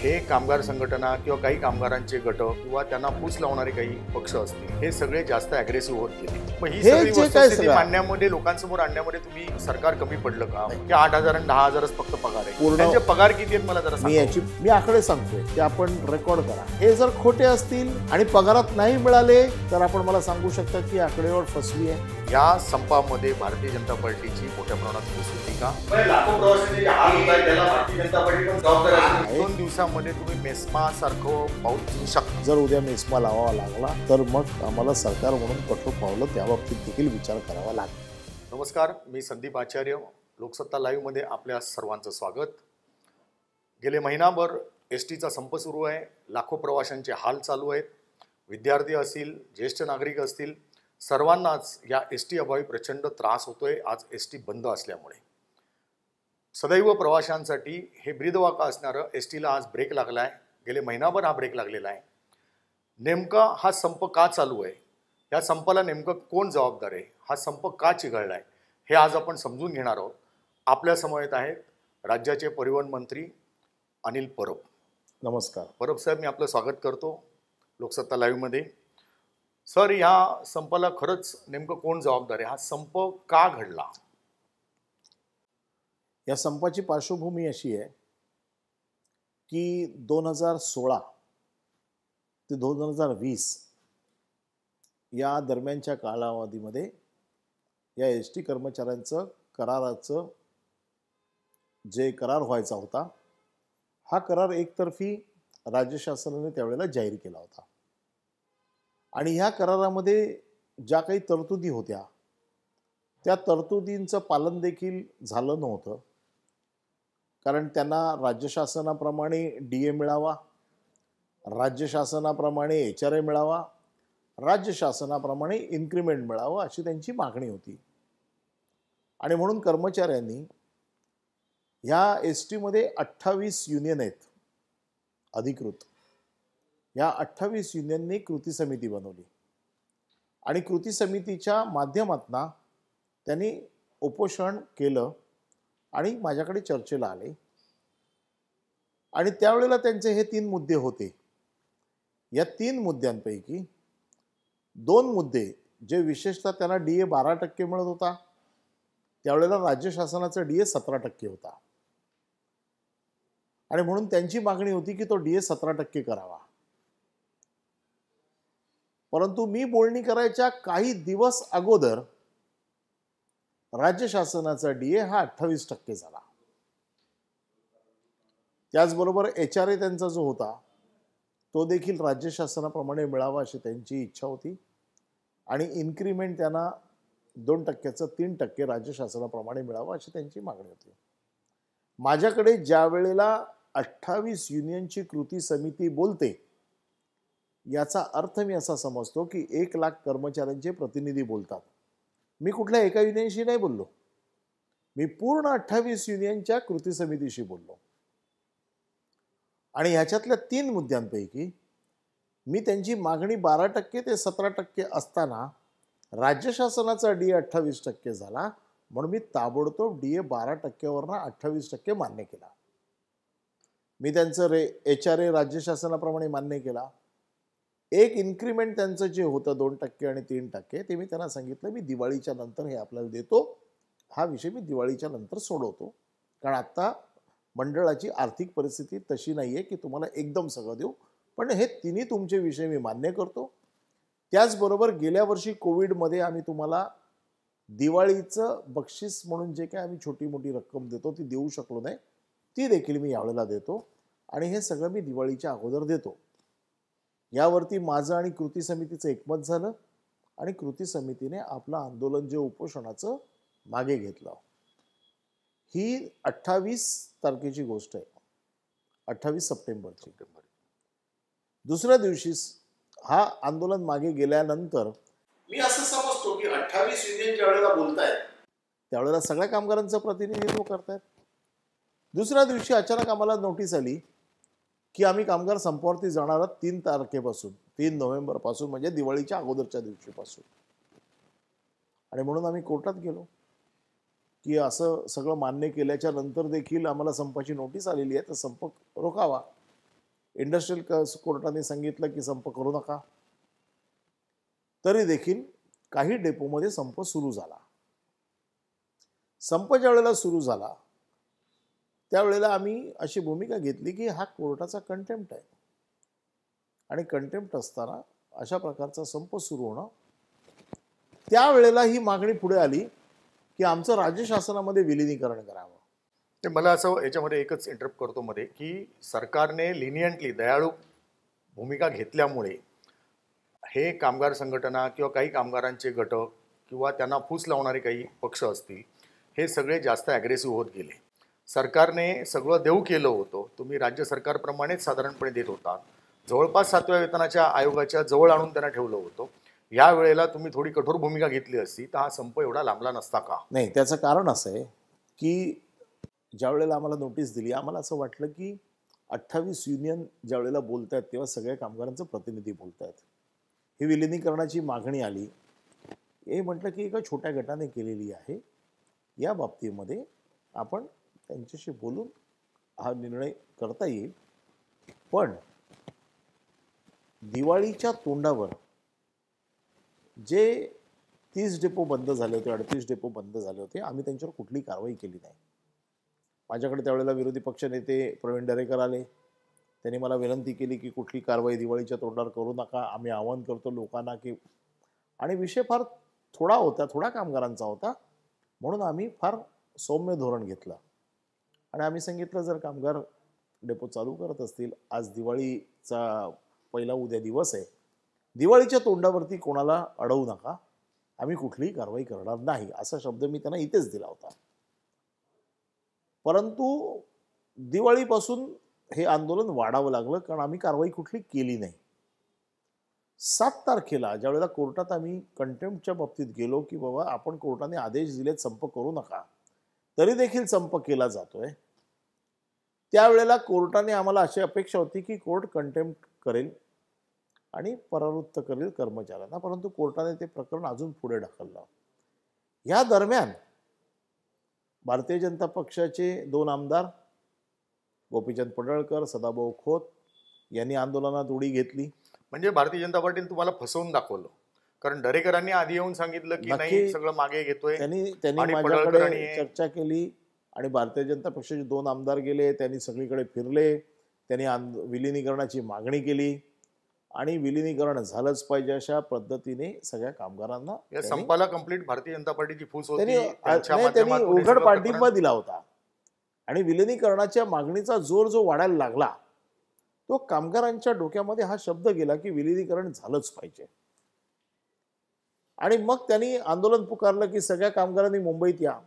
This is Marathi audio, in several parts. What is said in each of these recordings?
हे कामगार संघटना किंवा काही कामगारांचे गट किंवा त्यांना फूस लावणारे काही पक्ष असतील हे सगळे जास्त अग्रेसिव्ह होत गेले. मग ही हे सगळी जे काय वस्तुस्थिती सगळं- मांडण्यामध्ये लोकांसमोर आणण्यामध्ये तुम्ही सरकार कमी पडलं का की 8,000 आणि 10,000च फक्त पगार आहे? पूर्ण- त्यांचे पगार किती आहेत मला जरा मी आकडे सांगतोय ते आपण रेकॉर्ड करा. हे जर खोटे असतील आणि पगारात नाही मिळाले तर आपण मला सांगू शकता की आकडेवारी फसवी आहे. या संपामध्ये भारतीय जनता पार्टीची मोठ्या प्रमाणात फूस होती का? लाखो प्रवाशांचे जे हाल होत आहेत त्याला भारतीय जनता पार्टी पण जबाबदार आहे. 2 दिवसामध्ये तुम्ही मेस्मा सारखं पाऊल घेऊ शकता. जर उद्या मेस्मा लावावा लागला तर मग आम्हाला सरकार म्हणून कठोर पावलं त्या बाबतीत देखील विचार करावा लागेल. नमस्कार, मी संदीप आचार्य. लोकसत्ता लाईव्हमध्ये आपल्या सर्वांचं स्वागत. गेले महिनाभर एसटीचा संप सुरू आहे. लाखो प्रवाशांचे हाल चालू आहेत. विद्यार्थी असतील, ज्येष्ठ नागरिक असतील, सर्वांनाच या एसटी अभावी प्रचंड त्रास होतोय. आज एसटी बंद असल्यामुळे सदैव प्रवाशांसाठी हे ब्रीदवाका असणारं एसटीला आज ब्रेक लागला आहे. गेले महिनाभर हा ब्रेक लागलेला आहे. नेमका हा संप का चालू आहे? या संपाला नेमकं कोण जबाबदार आहे? हा संप का चिघळला आहे हे आज आपण समजून घेणार आहोत. आपल्या समवेत आहेत राज्याचे परिवहन मंत्री अनिल परब. नमस्कार परब साहेब, मी आपलं स्वागत करतो लोकसत्ता लाईव्हमध्ये. सर, ह्या संपाला खरंच नेमकं कोण जबाबदार आहे? हा संप का घडला? या संपाची पार्श्वभूमी अशी आहे की 2016 ते 2020 या दरम्यानच्या कालावधीमध्ये या एस टी कर्मचाऱ्यांचं कराराचं जे करार व्हायचा होता हा करार एकतर्फी राज्य शासनाने त्यावेळेला जाहीर केला होता. आणि ह्या करारामध्ये ज्या काही तरतुदी होत्या त्या तरतुदींचं पालन देखील झालं नव्हतं. कारण त्यांना राज्य शासनाप्रमाणे DA मिळावा, राज्य शासनाप्रमाणे HRA मिळावा, राज्य शासनाप्रमाणे इन्क्रिमेंट मिळावं अशी त्यांची मागणी होती. आणि म्हणून कर्मचाऱ्यांनी ह्या एस टीमध्ये 28 युनियन आहेत अधिकृत. या 28 युनियननी कृती समिती बनवली आणि कृती समितीच्या माध्यमातून त्यांनी उपोषण केलं आणि माझ्याकडे चर्चेला आले. आणि त्यावेळेला त्यांचे हे 3 मुद्दे होते. या 3 मुद्द्यांपैकी 2 मुद्दे जे विशेषतः त्यांना DA 12% मिळत होता, त्यावेळेला राज्य शासनाचा DA 17% होता. आणि म्हणून त्यांची मागणी होती की तो DA 17% करावा. परंतु मी बोलणी करायच्या काही दिवस अगोदर राज्य शासनाचा DA हा 28% झाला. त्याचबरोबर HRA त्यांचा जो होता तो देखील राज्य शासनाप्रमाणे मिळावा अशी त्यांची इच्छा होती. आणि इन्क्रिमेंट त्यांना 2%चं 3% राज्य शासनाप्रमाणे मिळावं अशी त्यांची मागणी होती. माझ्याकडे ज्या वेळेला 28 युनियनची कृती समिती बोलते याचा अर्थ मी असा समजतो की 1 लाख कर्मचाऱ्यांचे प्रतिनिधी बोलतात. मी कुठल्या एका युनियनशी नाही बोललो, मी पूर्ण 28 युनियनच्या कृती समितीशी बोललो. आणि ह्याच्यातल्या 3 मुद्द्यांपैकी मी त्यांची मागणी 12% ते 17% असताना राज्य शासनाचा DA 28% झाला म्हणून मी ताबडतोब DA 12%वरनं 28% मान्य केला. मी त्यांचं HRA राज्य शासनाप्रमाणे मान्य केला. एक इन्क्रिमेंट त्यांचं जे होतं 2% आणि 3% ते मी त्यांना सांगितलं मी दिवाळीच्या नंतर हे आपल्याला देतो. हा विषय मी दिवाळीच्या नंतर सोडवतो, कारण आत्ता मंडळाची आर्थिक परिस्थिती तशी नाही आहे की तुम्हाला एकदम सगळं देऊ. पण हे तिन्ही तुमचे विषय मी मान्य करतो. त्याचबरोबर गेल्या वर्षी कोविडमध्ये आम्ही तुम्हाला दिवाळीचं बक्षीस म्हणून जे काय आम्ही छोटी मोठी रक्कम देतो ती देऊ शकलो नाही, ती देखील मी यावेळेला देतो. आणि हे सगळं मी दिवाळीच्या अगोदर देतो. यावरती माझं आणि कृती समितीचं एकमत झालं आणि कृती समितीने आपलं आंदोलन जे उपोषणाचं मागे घेतलं. ही 28 तारखेची गोष्ट आहे, 28 सप्टेंबरची. दुसऱ्या दिवशी हा आंदोलन मागे गेल्यानंतर मी असं समजतो की 28 युनियन ज्या वेळेला बोलतायत त्यावेळेला सगळ्या कामगारांचं प्रतिनिधित्व करतायत. दुसऱ्या दिवशी अचानक आम्हाला नोटीस आली की आम्ही कामगार संपावरती जाणार आहोत 3 तारखेपासून, 3 नोव्हेंबरपासून, म्हणजे दिवाळीच्या अगोदरच्या दिवशीपासून. आणि म्हणून आम्ही कोर्टात गेलो की असं सगळं मान्य केल्याच्या नंतर देखील आम्हाला संपाची नोटीस आलेली आहे, तर संप रोखावा. इंडस्ट्रियल कोर्टाने सांगितलं की संप करू नका, तरी देखील काही डेपोमध्ये संप सुरू झाला. संप ज्या वेळेला सुरू झाला त्यावेळेला आम्ही अशी भूमिका घेतली की हा कोर्टाचा कंटेम्प्ट आहे आणि कंटेम्प्ट असताना अशा प्रकारचा संप सुरू होणं. त्यावेळेला ही मागणी पुढे आली की आमचं राज्य शासनामध्ये विलिनीकरण करावं. ते मला असं याच्यामध्ये एकच इंटरप्ट करतो मध्ये की सरकारने लिनियंटली दयाळू भूमिका घेतल्यामुळे हे कामगार संघटना किंवा काही कामगारांचे गट किंवा त्यांना फूस लावणारे काही पक्ष असतील हे सगळे जास्त ॲग्रेसिव्ह होत गेले. सरकारने सगळं देऊ केलं होतं, तुम्ही राज्य सरकारप्रमाणेच साधारणपणे देत होता. जवळपास 7व्या वेतनाच्या आयोगाच्या जवळ आणून त्यांना ठेवलं होतं. या वेळेला तुम्ही थोडी कठोर भूमिका घेतली असती तर हा संप एवढा लांबला नसता का? नाही, त्याचं कारण असं आहे की ज्या वेळेला आम्हाला नोटीस दिली आम्हाला असं वाटलं की 28 युनियन ज्या वेळेला बोलत आहेत तेव्हा सगळ्या कामगारांचं प्रतिनिधी बोलत आहेत. ही विलिनीकरणाची मागणी आली, हे म्हटलं की एका छोट्या गटाने केलेली आहे, या बाबतीमध्ये आपण त्यांच्याशी बोलून हा निर्णय करता येईल. पण दिवाळीच्या तोंडावर जे 30 डेपो बंद झाले होते, 38 डेपो बंद झाले होते, आम्ही त्यांच्यावर कुठली कारवाई केली नाही. माझ्याकडे त्यावेळेला विरोधी पक्ष नेते प्रवीण दरेकर आले, त्यांनी मला विनंती केली की कुठली कारवाई दिवाळीच्या तोंडावर करू नका, आम्ही आवाहन करतो लोकांना की, आणि विषय फार थोडा होता, थोडा कामगारांचा होता, म्हणून आम्ही फार सौम्य धोरण घेतलं आणि आम्ही सांगितलं जर कामगार डेपो चालू करत असतील, आज दिवाळीचा पहिला उद्या दिवस आहे, दिवाळीच्या तोंडावरती कोणाला अडवू नका, आम्ही कुठलीही कारवाई करणार नाही, असा शब्द मी त्यांना इथेच दिला होता. परंतु दिवाळीपासून हे आंदोलन वाढावं लागलं कारण आम्ही कारवाई कुठली केली नाही. 7 तारखेला ज्यावेळेला कोर्टात आम्ही कंटेम्प्टच्या बाबतीत गेलो की बाबा आपण कोर्टाने आदेश दिलेत संप करू नका, तरी देखील संप केला जातोय, त्यावेळेला कोर्टाने आम्हाला अशी अपेक्षा होती की कोर्ट कंटेम्प्ट करेल आणि परावृत्त करेल कर्मचाऱ्यांना, परंतु कोर्टाने ते प्रकरण अजून पुढे ढकललं. या दरम्यान भारतीय जनता पक्षाचे 2 आमदार गोपीचंद पडळकर, सदाभाऊ खोत यांनी आंदोलनात उडी घेतली. म्हणजे भारतीय जनता पार्टीने तुम्हाला फसवून दाखवलं, कारण दरेकरांनी आधी येऊन सांगितलं की नाही नक्की सगळं मागे घेतोय, त्यांनी आणि माझ्याकडे पडळकरांनी चर्चा केली आणि भारतीय जनता पक्षाचे 2 आमदार गेले, त्यांनी सगळीकडे फिरले, त्यांनी विलिनीकरणाची मागणी केली आणि विलिनीकरण झालंच पाहिजे अशा पद्धतीने सगळ्या कामगारांना या संपाला कंप्लीट भारतीय जनता पार्टीची फूस होती. त्यांनी त्यांनी उघड पाठिंबा दिला होता आणि विलिनीकरणाच्या मागणीचा जोर जो वाढायला लागला तो कामगारांच्या डोक्यामध्ये हा शब्द गेला की विलिनीकरण झालंच पाहिजे. आणि मग त्यांनी आंदोलन पुकारलं की सगळ्या कामगारांनी मुंबईत या.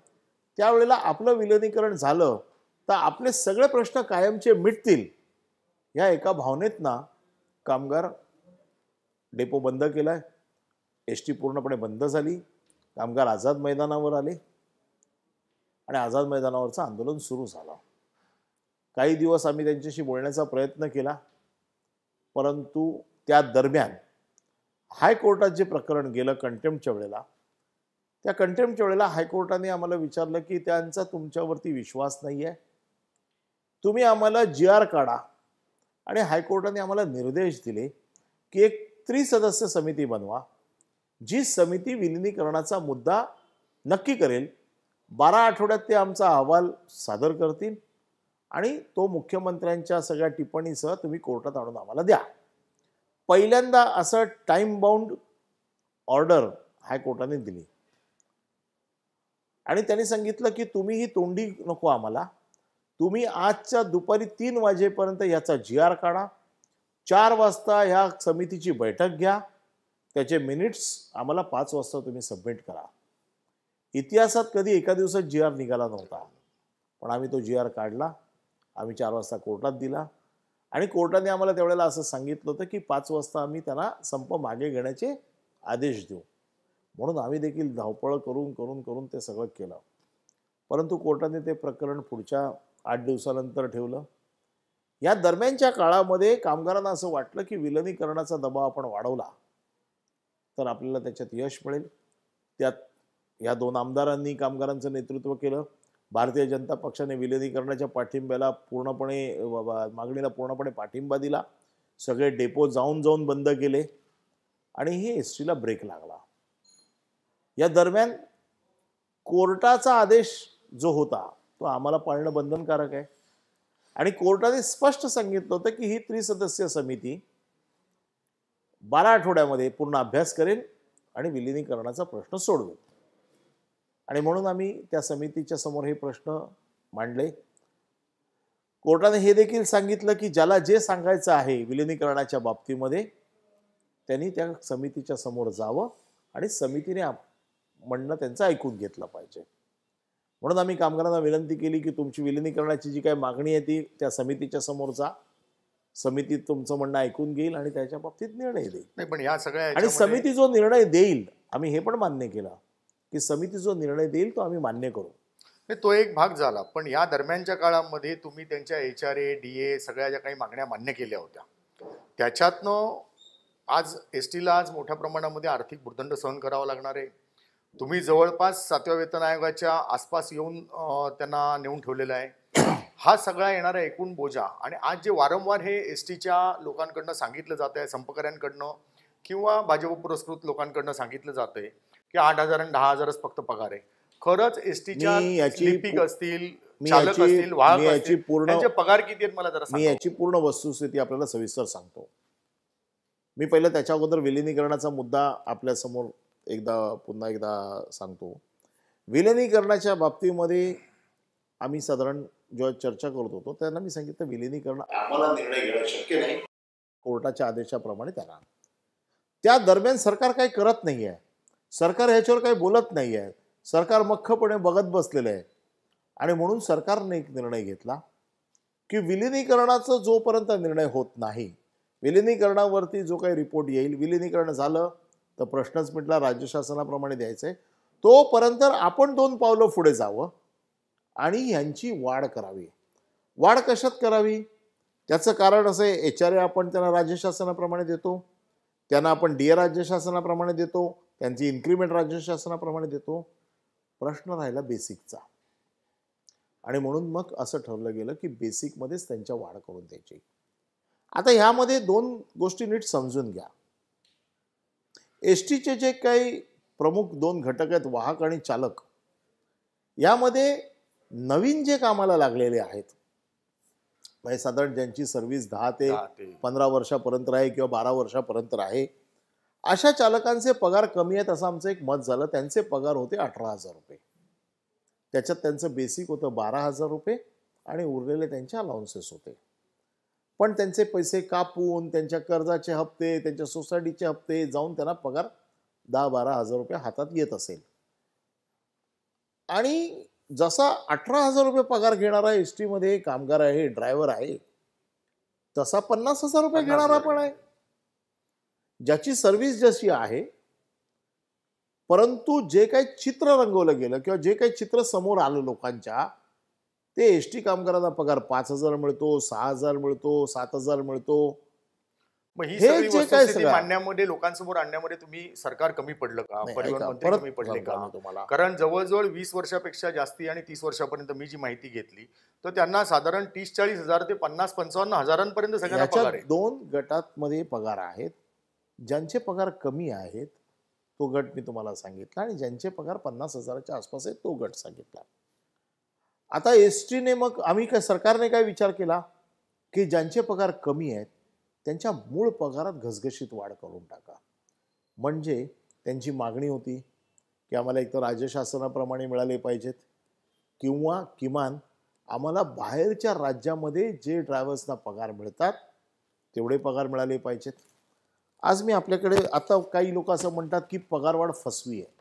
त्यावेळेला आपलं विलिनीकरण झालं तर आपले सगळे प्रश्न कायमचे मिटतील या एका भावनेत ना कामगार डेपो बंद केलाय, एसटी पूर्णपणे बंद झाली, कामगार आझाद मैदानावर आले आणि आझाद मैदानावरचं आंदोलन सुरू झालं. काही दिवस आम्ही त्यांच्याशी बोलण्याचा प्रयत्न केला, परंतु त्या दरम्यान हायकोर्टात जे प्रकरण गेलं कंटेम्प्टच्या वेळेला, त्या कंटेम्प्टच्या वेळेला हायकोर्टाने आम्हाला विचारलं की त्यांचा तुमच्यावरती विश्वास नाही आहे, तुम्ही आम्हाला GR काढा. आणि हायकोर्टाने आम्हाला निर्देश दिले की एक त्रिसदस्य समिती बनवा, जी समिती विलिनीकरणाचा मुद्दा नक्की करेल. 12 आठवड्यात ते आमचा अहवाल सादर करतील आणि तो मुख्यमंत्र्यांच्या सगळ्या टिप्पणीसह तुम्ही कोर्टात आणून आम्हाला द्या. पहिल्यांदा असं टाइम बाउंड ऑर्डर हायकोर्टाने दिली आणि त्यांनी सांगितलं की तुम्ही ही तोंडी नको आम्हाला, तुम्ही आजच्या दुपारी 3 वाजेपर्यंत याचा GR काढा, 4 वाजता ह्या समितीची बैठक घ्या, त्याचे मिनिट्स आम्हाला 5 वाजता तुम्ही सबमिट करा. इतिहासात कधी एका दिवसात GR निघाला नव्हता, पण आम्ही तो GR काढला, आम्ही 4 वाजता कोर्टात दिला आणि कोर्टाने आम्हाला त्यावेळेला असं सांगितलं होतं की 5 वाजता आम्ही त्यांना संप मागे घेण्याचे आदेश देऊ. म्हणून आम्ही देखील धावपळ करून करून करून ते सगळं केलं, परंतु कोर्टाने ते प्रकरण पुढच्या 8 दिवसानंतर ठेवलं. या दरम्यानच्या काळामध्ये कामगारांना असं वाटलं की विलिनीकरणाचा दबाव आपण वाढवला तर आपल्याला त्याच्यात यश मिळेल. त्यात या 2 आमदारांनी कामगारांचं नेतृत्व केलं, भारतीय जनता पक्षाने विलिनीकरणाच्या पाठिंब्याला मागणीला पूर्णपणे पाठिंबा दिला. सगळे डेपो जाऊन बंद केले आणि हे एसटीला ब्रेक लागला. या दरम्यान कोर्टाचा आदेश जो होता तो आम्हाला पाळणं बंधनकारक आहे आणि कोर्टाने स्पष्ट सांगितलं होतं की ही त्रिसदस्यीय समिती 12 आठवड्यामध्ये पूर्ण अभ्यास करेल आणि विलिनीकरणाचा प्रश्न सोडवेल. आणि म्हणून आम्ही त्या समितीच्या समोर हे प्रश्न मांडले. कोर्टाने हे देखील सांगितलं की ज्याला जे सांगायचं आहे विलिनीकरणाच्या बाबतीमध्ये त्यांनी त्या समितीच्या समोर जावं आणि समितीने म्हणणं त्यांचं ऐकून घेतलं पाहिजे. म्हणून आम्ही कामगारांना विनंती केली की तुमची विलिनीकरणाची जी काही मागणी आहे ती त्या समितीच्या समोर जा. समिती तुमचं म्हणणं ऐकून घेईल आणि त्याच्या बाबतीत निर्णय देईल. नाही, पण या सगळ्या आणि समिती जो निर्णय देईल आम्ही हे पण मान्य केलं की समिती जो निर्णय देईल तो आम्ही मान्य करू. तो एक भाग झाला. पण या दरम्यानच्या काळामध्ये तुम्ही त्यांच्या HRA DA सगळ्या ज्या काही मागण्या मान्य केल्या होत्या त्याच्यातनं आज एसटीला आज मोठ्या प्रमाणामध्ये आर्थिक भुर्दंड सहन करावा लागणार आहे. तुम्ही जवळपास 7व्या वेतन आयोगाच्या आसपास येऊन त्यांना नेऊन ठेवलेला आहे. हा सगळा येणारा एकूण बोजा आणि आज जे वारंवार हे एसटीच्या लोकांकडनं सांगितलं जात आहे, संपकऱ्यांकडनं किंवा भाजप पुरस्कृत लोकांकडनं सांगितलं जात आहे की 8,000 आणि 10,000च फक्त पगार आहे. खरंच एसटीच्या लिपिक असतील, चालक असतील, वाहक असतील, त्यांचे पगार किती आहेत मला जरा मी याची पूर्ण वस्तुस्थिती आपल्याला सविस्तर सांगतो. मी पहिलं त्याच्या अगोदर विलिनीकरणाचा मुद्दा आपल्या समोर पुन्हा एकदा सांगतो. विलिनीकरणाच्या बाबतीमध्ये आम्ही साधारण जेव्हा चर्चा करत होतो त्यांना मी सांगितलं विलिनीकरण आम्हाला निर्णय घेणं शक्य नाही, कोर्टाच्या आदेशाप्रमाणे त्यांना. त्या दरम्यान सरकार काही करत नाही आहे, सरकार ह्याच्यावर काही बोलत नाही आहे, सरकार मख्खपणे बघत बसलेलं आहे. आणि म्हणून सरकारने एक निर्णय घेतला की विलिनीकरणाचा जोपर्यंत निर्णय होत नाही, विलिनीकरणावरती जो काही रिपोर्ट येईल, विलिनीकरण झालं तर प्रश्नच मिटला, राज्य शासनाप्रमाणे द्यायचंय, तोपर्यंत आपण 2 पावलं पुढे जावं आणि यांची वाढ करावी. वाढ कशात करावी त्याचं कारण असं आहे, HRA आपण त्यांना राज्य शासनाप्रमाणे देतो, त्यांना आपण DA राज्य शासनाप्रमाणे देतो, त्यांची इन्क्रीमेंट राज्य शासनाप्रमाणे देतो. प्रश्न राहिला बेसिकचा आणि म्हणून मग असं ठरलं गेलं की बेसिकमध्येच त्यांच्या वाढ करून द्यायची. आता ह्यामध्ये 2 गोष्टी नीट समजून घ्या. एसटीचे जे काही प्रमुख 2 घटक आहेत, वाहक आणि चालक, यामध्ये नवीन जे कामाला लागलेले आहेत, म्हणजे साधारण ज्यांची सर्व्हिस 10 ते 15 वर्षापर्यंत आहे किंवा 12 वर्षापर्यंत आहे, अशा चालकांचे पगार कमी आहेत असं आमचं एक मत झालं. त्यांचे पगार होते 18,000 रुपये. त्याच्यात त्यांचं बेसिक होतं 12,000 रुपये आणि उरलेले त्यांचे अलाउन्सेस होते. पण त्यांचे पैसे कापून त्यांच्या कर्जाचे हप्ते, त्यांच्या सोसायटीचे हप्ते जाऊन त्यांना पगार 10-12,000 रुपये हातात येत असेल. आणि जसा 18,000 रुपये पगार घेणारा एसटी मध्ये कामगार आहे, ड्रायव्हर आहे, तसा 50,000 रुपये घेणारा पण आहे, ज्याची सर्व्हिस जशी आहे. परंतु जे काही चित्र रंगवलं गेलं किंवा जे काही चित्र समोर आलं लोकांच्या, ते एसटी कामगारांना पगार 5,000 मिळतो, 6,000 मिळतो, 7,000 मिळतो. मग ही सगळी वस्तुस्थिती मांडण्यामध्ये, लोकांसमोर आणण्यामध्ये तुम्ही सरकार कमी पडलं का, परिवहन मंत्री कमी पडले का? तुम्हाला कारण जवळजवळ 20 वर्षापेक्षा जास्ती आणि 30 वर्षापर्यंत मी जी माहिती घेतली तर त्यांना साधारण 30-40 हजार ते 50-55 हजारांपर्यंत सगळ्यांना पगार आहे. 2 गटांमध्ये पगार आहेत. ज्यांचे पगार कमी आहेत तो गट मी तुम्हाला सांगितला आणि ज्यांचे पगार 50,000च्या आसपास आहेत तो गट सांगितला. आता एसटीने मग सरकारने काय विचार केला की ज्यांचे पगार कमी आहेत त्यांच्या मूळ पगारात घसघशीत वाढ करून टाका. म्हणजे त्यांची मागणी होती की आम्हाला एक तर राज्य शासनाप्रमाणे मिळाले पाहिजेत किंवा किमान आम्हाला बाहेरच्या राज्यामध्ये जे ड्रायव्हर्सना पगार मिळतात तेवढे पगार मिळाले पाहिजेत. आज मी आपल्याकडे, आता काही लोक असं म्हणतात की पगारवाढ फसवी आहे.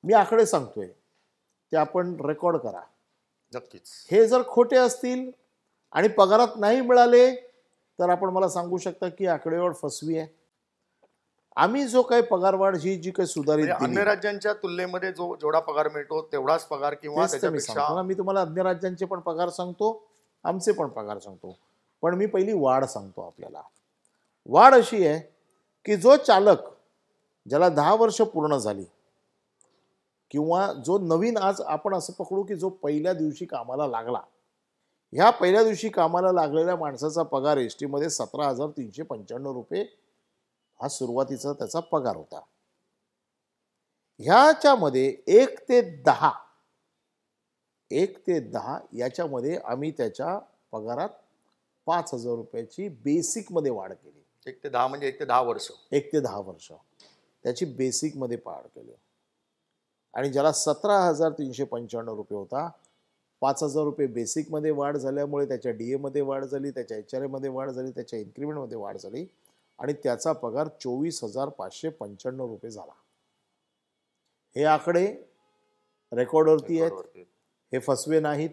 मी आकडे सांगतोय ते आपण रेकॉर्ड करा. नक्कीच हे जर खोटे असतील आणि पगारात नाही मिळाले तर आपण मला सांगू शकता की आकडेवाढ फसवी आहे. आम्ही जो काही पगारवाढ जी काही सुधारित अन्य राज्यांच्या तुलनेमध्ये जो जेवढा पगार मिळतो तेवढाच पगार किंवा त्याच्यापेक्षा, मी तुम्हाला अन्य राज्यांचे पण पगार सांगतो, आमचे पण पगार सांगतो, पण मी पहिली वाढ सांगतो आपल्याला. वाढ अशी आहे की जो चालक ज्याला 10 वर्ष पूर्ण झाली किंवा जो नवीन, आज आपण असं पकडू की जो पहिल्या दिवशी कामाला लागला, ह्या पहिल्या दिवशी कामाला लागलेल्या माणसाचा पगार एस टीमध्ये 17,395 हा सुरुवातीचा त्याचा पगार होता. ह्याच्यामध्ये 1 ते 10 याच्यामध्ये आम्ही त्याच्या पगारात 5,000 रुपयाची बेसिकमध्ये वाढ केली. 1 ते 10 म्हणजे 1 ते 10 वर्ष. 1 ते 10 वर्ष त्याची बेसिकमध्ये वाढ केली. आणि ज्याला 17,395 रुपये होता, 5,000 रुपये बेसिकमध्ये वाढ झाल्यामुळे त्याच्या DA मध्ये वाढ झाली, त्याच्या HRA मध्ये वाढ झाली, त्याच्या इन्क्रिमेंटमध्ये वाढ झाली आणि त्याचा पगार 24,595 रुपये झाला. हे आकडे रेकॉर्डवरती आहेत, हे फसवे नाहीत.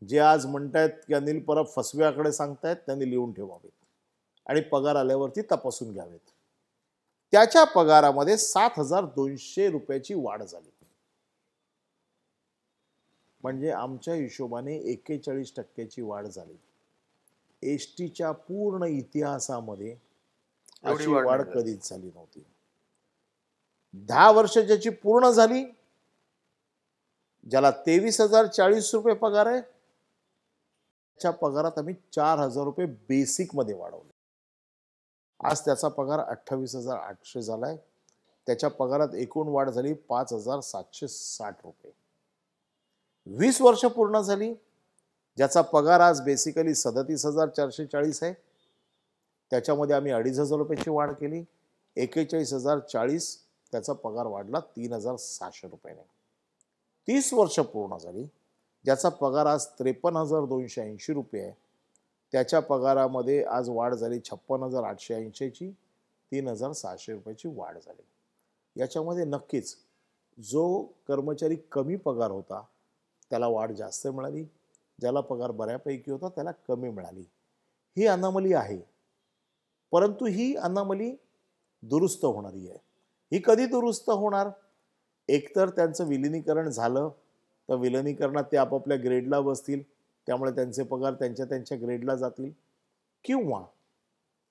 जे आज म्हणतायत की अनिल परब फसवे आकडे सांगतायत, त्यांनी लिहून ठेवावेत आणि पगार आल्यावरती तपासून घ्यावेत. त्याच्या पगारामध्ये 7,200 रुपयाची वाढ झाली. म्हणजे आमच्या हिशोबाने 41% वाढ झाली. एस टीच्या पूर्ण इतिहासामध्ये अशी वाढ कधीच झाली नव्हती. 10 वर्ष ज्याची पूर्ण झाली, ज्याला 23,040 रुपये पगार आहे, त्याच्या पगारात आम्ही 4,000 रुपये बेसिकमध्ये वाढवले. आज त्याचा पगार 28,800 झालाय. त्याच्या पगारात एकूण वाढ झाली 5,760 रुपये. 20 वर्ष पूर्ण झाली, ज्याचा पगार आज बेसिकली 37,440 आहे, त्याच्यामध्ये आम्ही 2,500 रुपयाची वाढ केली. 41,040 त्याचा पगार वाढला 3,600 रुपयाने. 30 वर्ष पूर्ण झाली, ज्याचा पगार आज 53,280 रुपये आहे, त्याच्या पगारामध्ये आज वाढ झाली 56,880 ची, 3,600 रुपयाची वाढ झाली. याच्यामध्ये नक्कीच जो कर्मचारी कमी पगार होता त्याला वाढ जास्त मिळाली, ज्याला पगार बऱ्यापैकी होता त्याला कमी मिळाली. ही अनामली आहे, परंतु ही अनामली दुरुस्त होणारी आहे. ही कधी दुरुस्त होणार? एकतर त्यांचं विलिनीकरण झालं तर विलिनीकरणात ते आपापल्या ग्रेडला बसतील, त्यामुळे त्यांचे पगार त्यांच्या त्यांच्या ग्रेडला जातील, किंवा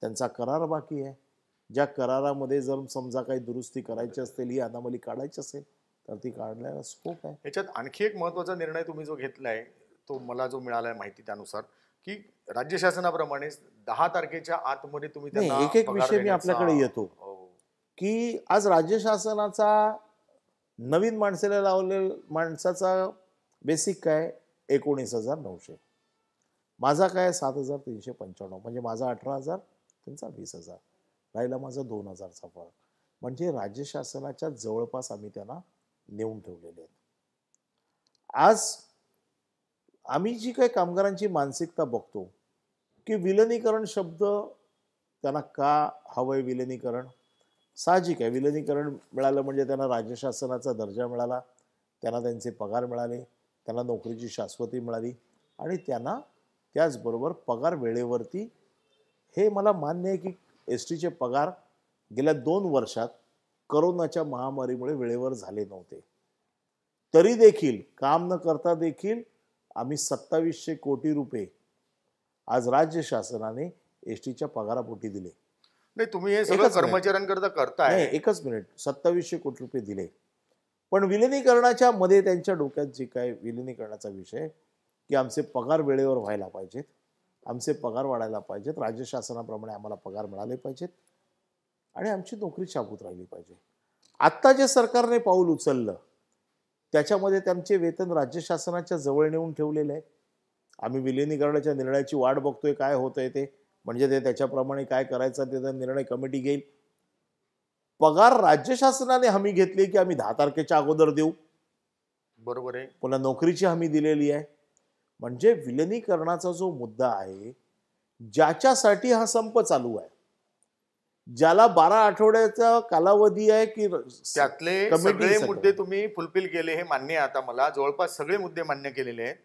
त्यांचा करार बाकी आहे, ज्या करारामध्ये जर समजा काही दुरुस्ती करायची असेल, ही अनामली काढायची असेल तर ती काढण्याला स्कोप आहे. याच्यात आणखी एक महत्त्वाचा निर्णय तुम्ही जो घेतलाय, तो मला जो मिळालाय माहिती त्यानुसार, की राज्य शासनाप्रमाणे 10 तारखेच्या आतमध्ये तुम्ही त्यांना एक पगार विषय मी देण्याचा- आपल्याकडे येतो की आज राज्य शासनाचा नवीन माणसाला लावलेला माणसाचा बेसिक काय 19,900, माझा काय 7,395, म्हणजे माझा 18,000, त्यांचा 20,000, राहिला माझा 2,000चा फरक. म्हणजे राज्य शासनाच्या जवळपास आम्ही त्यांना नेऊन ठेवलेले आहेत. आज आम्ही जी काही कामगारांची मानसिकता बघतो की विलिनीकरण शब्द त्यांना का हवंय, विलिनीकरण साहजिक आहे. विलिनीकरण मिळालं म्हणजे त्यांना राज्य शासनाचा दर्जा मिळाला, त्यांना त्यांचे पगार मिळाले, त्यांना नोकरीची शाश्वती मिळाली आणि त्यांना त्याचबरोबर पगार वेळेवरती. हे मला मान्य आहे की एस टीचे पगार गेल्या 2 वर्षात करोनाच्या महामारीमुळे वेळेवर झाले नव्हते, तरी देखील काम न करता देखील आम्ही 2,700 कोटी रुपये आज राज्य शासनाने एस टीच्या पगारापोटी दिले. नाही, तुम्ही हे सगळं कर्मचाऱ्यांकरता करताय. नाही, एकच मिनिट, 2,700 कोटी रुपये दिले. पण विलिनीकरणाच्या मध्ये त्यांच्या डोक्यात जे काय विलिनीकरणाचा विषय की आमचे पगार वेळेवर व्हायला पाहिजेत, आमचे पगार वाढायला पाहिजेत, राज्य शासनाप्रमाणे आम्हाला पगार मिळाले पाहिजेत आणि आमची नोकरी शाबूत राहिली पाहिजे. आत्ता जे सरकारने पाऊल उचललं त्याच्यामध्ये त्यांचे वेतन राज्य शासनाच्या जवळ नेऊन ठेवलेलं आहे. आम्ही विलिनीकरणाच्या निर्णयाची वाट बघतोय, काय होतंय ते, म्हणजे ते त्याच्याप्रमाणे काय करायचं त्याचा निर्णय कमिटी घेईल. पगार राज्य शासनाने हमी घेतली की आम्ही 10 तारखेच्या अगोदर देऊ, बरोबर आहे. पुन्हा नोकरीची हमी दिलेली आहे. म्हणजे विलिनीकरणाचा जो मुद्दा आहे, ज्याच्यासाठी हा संप चालू आहे, ज्याला 12 आठवड्याचा कालावधी आहे की त्यातले सगळे मुद्दे तुम्ही फुलफिल केले, हे मान्य आहे. आता मला जवळपास सगळे मुद्दे मान्य केलेले आहेत.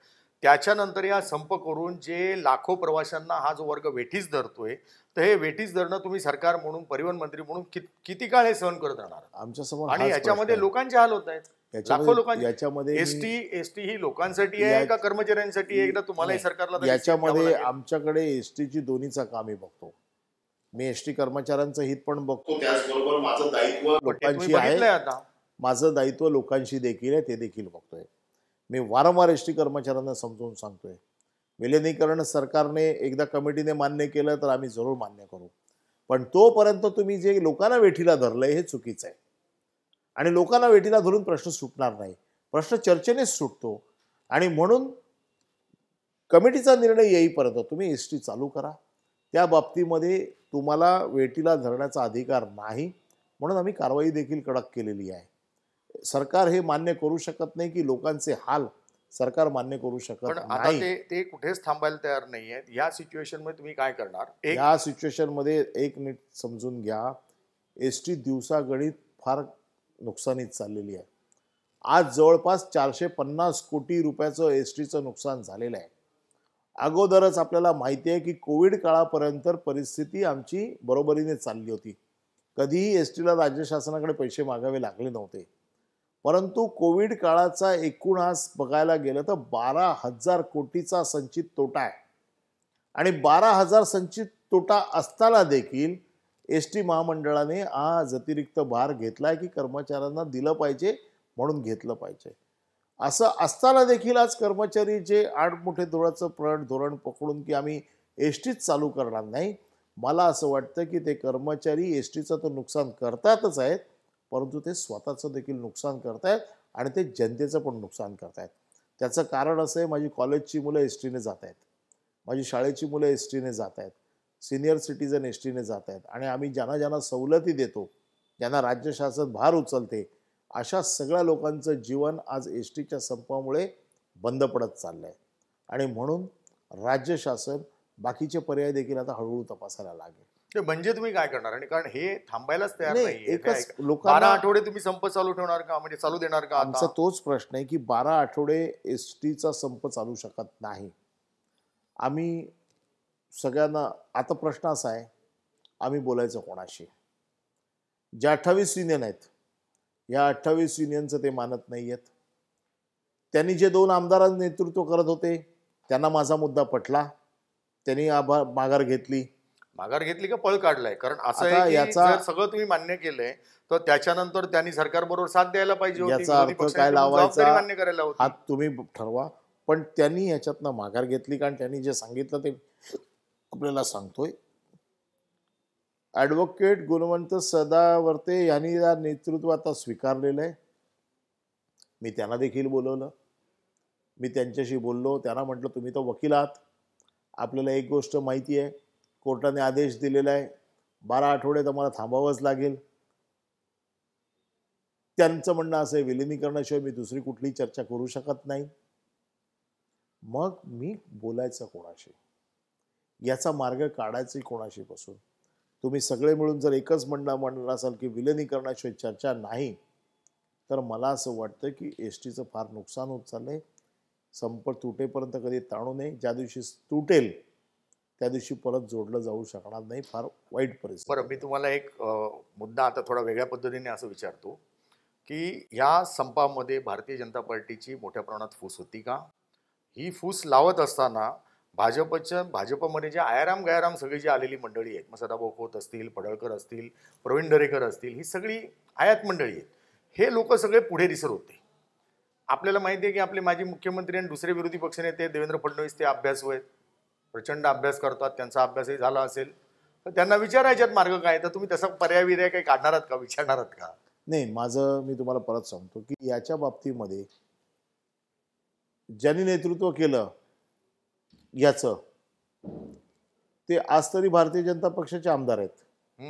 त्याच्यानंतर या संप करून जे लाखो प्रवाशांना हा जो वर्ग वेठीस धरतोय, तर हे वेठीस धरणं तुम्ही सरकार म्हणून, परिवहन मंत्री म्हणून किती काळ हे सहन करत राहणार? आमच्या समोर आणि याच्यामध्ये लोकांचे हाल होत आहेत, लाखो लोकांचे. याच्यामध्ये एसटी ही लोकांसाठी आहे का कर्मचाऱ्यांसाठी आहे? एकदा तुम्हालाही सरकारला याच्यामध्ये आमच्याकडे एसटीची दोन्हीचा कामी बघतो. मी एसटी कर्मचाऱ्यांचं हित पण बघतो, त्याचबरोबर माझं दायित्व लोकांची आहे. आता माझं दायित्व लोकांशी देखील आहे, ते देखील बघतोय. मी वारंवार एस टी कर्मचाऱ्यांना समजावून सांगतोय, विलिनीकरण सरकारने एकदा कमिटीने मान्य केलं तर आम्ही जरूर मान्य करू, पण तोपर्यंत तुम्ही जे लोकांना वेठीला धरलंय हे चुकीचं आहे. आणि लोकांना वेठीला धरून प्रश्न सुटणार नाही, प्रश्न चर्चेनेच सुटतो. आणि म्हणून कमिटीचा निर्णय येईपर्यंत तुम्ही एस टी चालू करा. त्या बाबतीमध्ये तुम्हाला वेठीला धरण्याचा अधिकार नाही, म्हणून आम्ही कारवाई देखील कडक केलेली आहे. सरकार हे मान्य करू शकत नाही की लोकांचे हाल सरकार मान्य करू शकत पण आता नाही. ते कुठेच थांबायला तयार नाही आहेत. या सिच्युएशन मध्ये तुम्ही काय करणार? या सिच्युएशन मध्ये एक नीट समजून घ्या, एस टी दिवसागणिक फार नुकसानीत चाललेली आहे. आज जवळपास 450 कोटी रुपयाचं एस टीचं नुकसान झालेलं आहे. अगोदरच आपल्याला माहिती आहे की कोविड काळापर्यंत परिस्थिती आमची बरोबरीने चालली होती. कधीही एस टीला राज्य शासनाकडे पैसे मागावे लागले नव्हते. परंतु कोविड काळाचा एकूण आज बघायला गेलं तर 12,000 कोटीचा संचित तोटा आहे. आणि 12,000 संचित तोटा असताना देखील एस टी महामंडळाने आज अतिरिक्त भार घेतलाय की कर्मचाऱ्यांना दिलं पाहिजे म्हणून घेतलं पाहिजे. असं असताना देखील आज कर्मचारी जे आडमुठे धोरण पकडून की आम्ही एस टीच चालू करणार नाही, मला असं वाटतं की ते कर्मचारी एस टीचं तर नुकसान करतातच आहेत, परंतु ते स्वतःचं देखील नुकसान करतायत आणि ते जनतेचं पण नुकसान करतायत. त्याचं कारण असं आहे, माझी कॉलेजची मुलं एस टीने जात आहेत, माझी शाळेची मुलं एस टीने जात आहेत, सिनियर सिटीजन एस टीने जात आहेत. आणि आम्ही ज्यांना ज्यांना सवलती देतो, ज्यांना राज्य शासन भार उचलते, अशा सगळ्या लोकांचं जीवन आज एस टीच्या संपामुळे बंद पडत चाललंय. आणि म्हणून राज्य शासन बाकीचे पर्याय देखील आता हळूहळू तपासायला लागेल. म्हणजे तुम्ही काय करणार? आणि कारण हे थांबायलाच तयार नाही, नाही. एकच 12 लोकांना आठवडे तुम्ही संप चालू ठेवणार का? म्हणजे चालू देणार का आमचा आता? तोच प्रश्न आहे की 12 आठवडे एस टीचा संप चालू शकत नाही. आम्ही सगळ्यांना आता प्रश्न असा आहे, आम्ही बोलायचं कोणाशी? ज्या 28 युनियन आहेत, या 28 युनियनचं ते मानत नाही आहेत. त्यांनी जे 2 आमदारांचं नेतृत्व करत होते त्यांना माझा मुद्दा पटला, त्यांनी माघार घेतली. माघार घेतली का पळ काढलाय? कारण असं आता आहे की याचा- जर सगळं तुम्ही मान्य केलंय तर त्याच्यानंतर त्यांनी सरकारबरोबर साथ द्यायला पाहिजे होती. याचा विरोधी अर्थ पक्षाने काय पण लावायचा जबाबदारी मान्य करायला होती. हा तुम्ही ठरवा. पण त्यांनी याच्यातनं माघार घेतली, कारण त्यांनी जे सांगितलं ते आपल्याला सांगतोय. ॲडव्होकेट गुणवंत सदावर्ते यांनी या नेतृत्व आता स्वीकारलेलं आहे. मी त्यांना देखील बोलवलं, मी त्यांच्याशी बोललो. त्यांना म्हटलं तुम्ही तर वकील आहात, आपल्याला एक गोष्ट माहिती आहे, कोर्टाने आदेश दिलेला आहे, 12 आठवडे तुम्हाला थांबावंच लागेल. त्यांचं म्हणणं असं आहे, विलिनीकरणाशिवाय मी दुसरी कुठली चर्चा करू शकत नाही. मग मी बोलायचं कोणाशी? याचा मार्ग काढायचा कोणाशी पासून? तुम्ही सगळे मिळून जर एकच म्हणणार असाल की विलिनीकरणाशिवाय चर्चा नाही, तर मला असं वाटतं की एस टीचं फार नुकसान होत चाललंय. संप तुटेपर्यंत कधी ताणू नये. ज्या दिवशी तुटेल त्या दिवशी परत जोडलं जाऊ शकणार नाही. फार वाईट परिस्थिती. बरं, मी तुम्हाला एक मुद्दा आता थोडा वेगळ्या पद्धतीने असं विचारतो की या संपामध्ये भारतीय जनता पार्टीची मोठ्या प्रमाणात फूस होती का? ही फूस लावत असताना भाजपमध्ये जे आयाराम गयाराम सगळी जी आलेली मंडळी आहेत, मग सदाभाऊ खोत असतील, पडळकर असतील, प्रवीण दरेकर असतील, ही सगळी आयात मंडळी आहेत. हे लोक सगळे पुढे दिसत होते. आपल्याला माहिती आहे की आपले माजी मुख्यमंत्री आणि दुसरे विरोधी पक्षनेते देवेंद्र फडणवीस ते अभ्यासू आहेत, प्रचंड अभ्यास करतात, त्यांचा अभ्यासही झाला असेल. तर त्यांना विचारायच्यात मार्ग काय? तर तुम्ही तसा पर्याय काही काढणार आहात का? विचारणार आहात का? नाही, मी तुम्हाला परत सांगतो की याच्या बाबतीमध्ये ज्यांनी नेतृत्व केलं याचं, ते आज तरी भारतीय जनता पक्षाचे आमदार आहेत.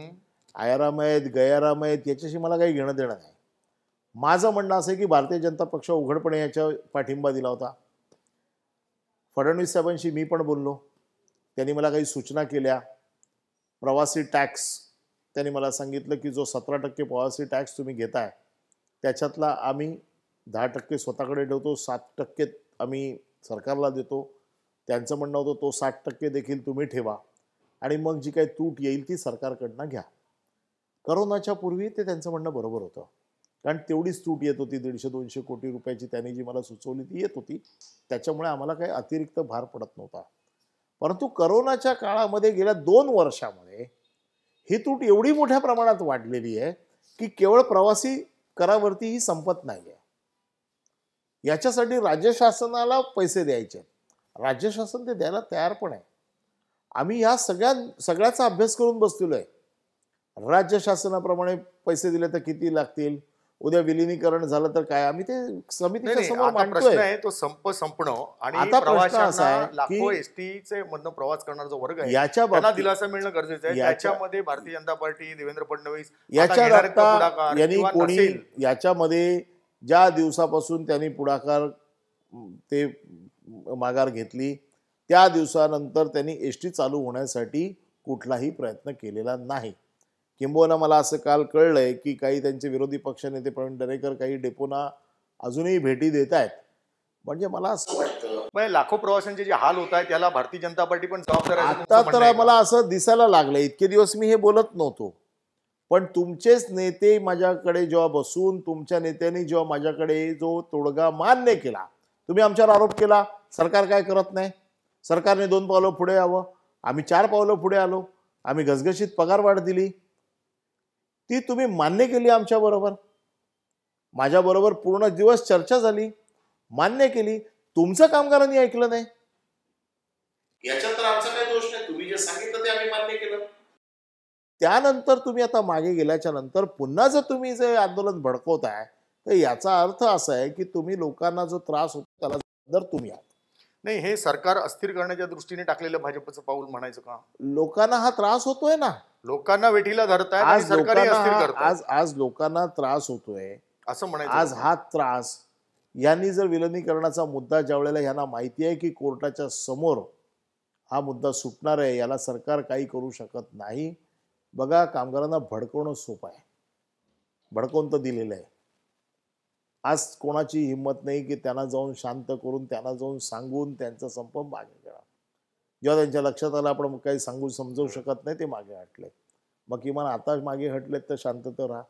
आयाराम आहेत, गयाराम आहेत, याच्याशी मला काही घेणं देणं नाही. माझं म्हणणं असं आहे की भारतीय जनता पक्ष उघडपणे याच्या पाठिंबा दिला होता. फडणवीस साहेबांशी मी पण बोललो, त्यांनी मला काही सूचना केल्या. प्रवासी टॅक्स, त्यांनी मला सांगितलं की जो 17% प्रवासी टॅक्स तुम्ही घेताय त्याच्यातला आम्ही 10% स्वतःकडे ठेवतो, 7% आम्ही सरकारला देतो. त्यांचं म्हणणं होतं तो 60% देखील तुम्ही ठेवा आणि मग जी काही तूट येईल ती सरकारकडनं घ्या. करोनाच्या पूर्वी ते त्यांचं म्हणणं बरोबर होतं, कारण तेवढीच तूट येत होती. 150-200 कोटी रुपयाची त्यांनी जी मला सुचवली ती येत होती. त्याच्यामुळे आम्हाला काही अतिरिक्त भार पडत नव्हता. परंतु करोनाच्या काळामध्ये गेल्या 2 वर्षामध्ये ही तूट एवढी मोठ्या प्रमाणात वाढलेली आहे की केवळ प्रवासी करावरती ही संपत नाही आहे. याच्यासाठी राज्य शासनाला पैसे द्यायचे आहेत. राज्य शासन ते द्यायला तयार पण आहे. आम्ही ह्या सगळ्याचा अभ्यास करून बसलेलो आहे. राज्य शासनाप्रमाणे पैसे दिले तर किती लागतील, उद्या विलिनीकरण झालं तर काय, आम्ही ते समितीच्या नाही समोर आता प्रश्न मांडतोय. आहे तो संपणं आणि आता प्रश्न असा आहे प्रवाशांना लाखो की एसटीचे मधनं प्रवास करणारा जो वर्ग आहे याच्या त्यांना बाबतीत दिलासा मिळणं गरजेचं आहे. याच्या त्याच्यामध्ये भारतीय जनता पार्टी, देवेंद्र फडणवीस आता याच्यात घेणार आहेत का आता पुढाकार यांनी किंवा कोणी नसेल? याच्यामध्ये ज्या दिवसापासून त्यांनी पुढाकार ते माघार घेतली त्या दिवसानंतर त्यांनी एस टी चालू होण्यासाठी कुठलाही प्रयत्न केलेला नाही. किंबहुना मला असं काल कळलंय की काही त्यांचे विरोधी पक्षनेते प्रवीण दरेकर काही डेपोना अजूनही भेटी देत आहेत. म्हणजे मला असं वाटतं म्हणजे लाखो प्रवाशांचे जे हाल होत आहेत त्याला भारतीय जनता पार्टी पण जबाबदार आहे असं आता तुमचं तर म्हणणं आहे का? मला असं दिसायला लागलं. इतके दिवस मी हे बोलत नव्हतो, पण तुमचेच नेते माझ्याकडे जेव्हा बसून तुमच्या नेत्यांनी जेव्हा माझ्याकडे जो तोडगा मान्य केला, तुम्ही आमच्यावर आरोप केला सरकार काय करत नाही, सरकारने 2 पावलं पुढे यावं. आम्ही 4 पावलं पुढे आलो. आम्ही घसघशीत पगारवाढ दिली. ती तुम्ही मान्य केली आमच्याबरोबर. माझ्याबरोबर पूर्ण दिवस चर्चा झाली, मान्य केली. तुमचं कामगारांनी ऐकलं नाही. याच्यात तर आमचा काही दोष नाही. तुम्ही जे सांगितलं ते आम्ही मान्य केलं. त्यानंतर तुम्ही आता मागे गेल्याच्या नंतर पुन्हा जर तुम्ही जे आंदोलन भडकवताय तर याचा अर्थ असा आहे की तुम्ही लोकांना जो त्रास होतो त्याला जबाबदार तुम्ही आहात. नाही हे सरकार अस्थिर करण्याच्या दृष्टीने टाकलेलं भाजपचं पाऊल म्हणायचं का? लोकांना हा त्रास होतोय ना. लोकांना वेठीला धरतायत आणि आज सरकारी लोकांना अस्थिर आज करतायत आज लोकांना त्रास होतोय. असं म्हणायचं आज का? हा त्रास यांनी जर विलिनीकरणाचा मुद्दा ज्या वेळेला यांना माहिती आहे की कोर्टाच्या समोर हा मुद्दा सुटणार आहे, याला सरकार काही करू शकत नाही. बघा, कामगारांना भडकवणं सोपं आहे. भडकवून तर दिलेलं आहे. आज कोणाची हिंमत नाही की त्यांना जाऊन शांत करून त्यांना जाऊन सांगून त्यांचा संप मागे करा. जेव्हा त्यांच्या लक्षात आलं आपण काही सांगू समजवू शकत नाही, ते मागे हटले. मग किमान आता मागे हटलेत तर शांतता राहा.